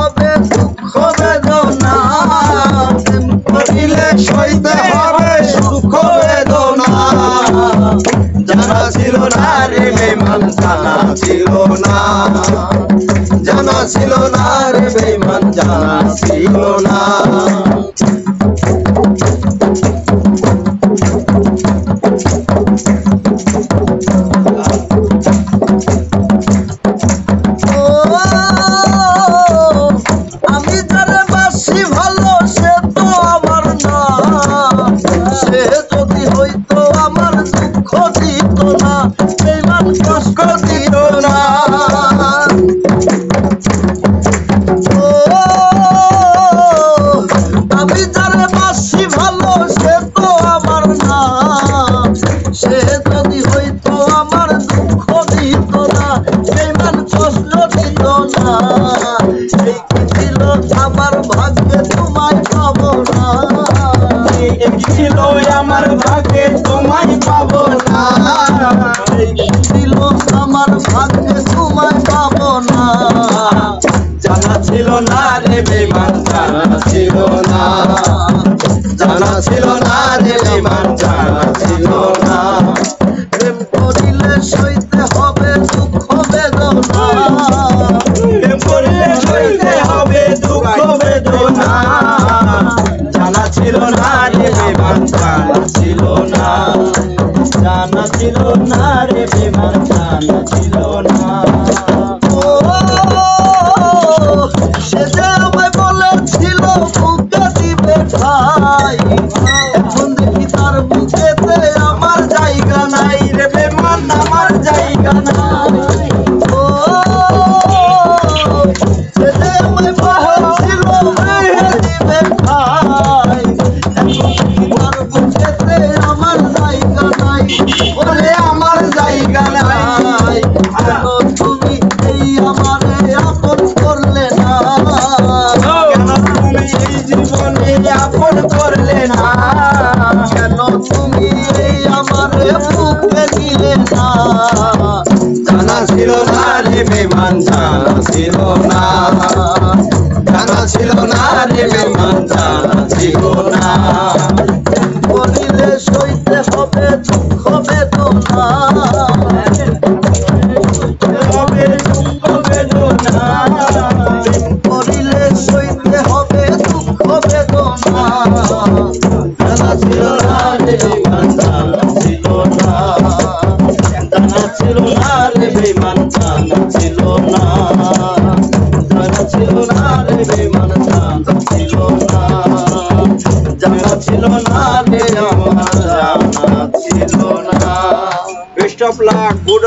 হবে দুঃখ বেদনা, প্রেম করিলে সইতে হবে সুখ বেদনা। জানা ছিল না রে বেঈমান, জানা ছিল না, জানা ছিল না রে বেঈমান, জানা ছিল না। আমি যারে বাসি ভালো সে তো আমার না, সে যদি হইতো আমার দুঃখ দিত না, বেঈমান কষ্ট দিত না। আমি যারে বাসি ভালো সে তো আমার না, সে যদি হইতো আমার দুঃখ দিত না, বেঈমান কষ্ট দিত না। এই কি ছিল আমার ভাগ্যে তোমায় পাবো না, এই কি ছিল আমার ভাগ্যে তোমায় পাবো না, এই কি ছিল আমার ভাগ্যে তোমায় পাবো না। জানা ছিল না রে বেঈমান, জানা ছিল না, জানা ছিল না রে বেঈমান, জানা ছিল না। প্রেম করিলে সইতে হবে দুঃখ বেদনা, প্রেম করিলে সইতে হবে দুঃখ বেদনা। জানা ছিল না রে বেঈমান, জানা ছিল না, জানা ছিল না রে বেঈমান, জানা ছিল না। সে যে আমায় বলেছিল বুকে দিবে ঠাই, এখন দেখি তার বুকেতে আমার জায়গা নাই রে বেঈমান, আমার জায়গা নাই। সে যে আমায় বলেছিল বুকে দিবে ঠাই, এখন দেখি তার বুকেতে আমার জায়গা নাই, ওরে আমার জায়গা নাই। কেন তুমি এই আমারে আপন করলে না, কেন তুমি এই জীবনে আপন করলে না, কেন তুমি এই আমারে বুকে নিলে না। জানা ছিল না রে বেঈমান, জানা ছিল না, জানা ছিল না রে বেঈমান, জানা ছিল না। করিলে সইতে হবে দুঃখ বেদনা, করিলে সইতে হবে দুঃখ বেদনা। জানা ছিল না রে বেঈমান, জানা ছিল না, জানা ছিল না রে বেঈমান, জানা ছিল না, জানা ছিল না রে বেঈমান, জানা ছিল না, জানা ছিল না রে আমার, জানা ছিল না। Best of luck, good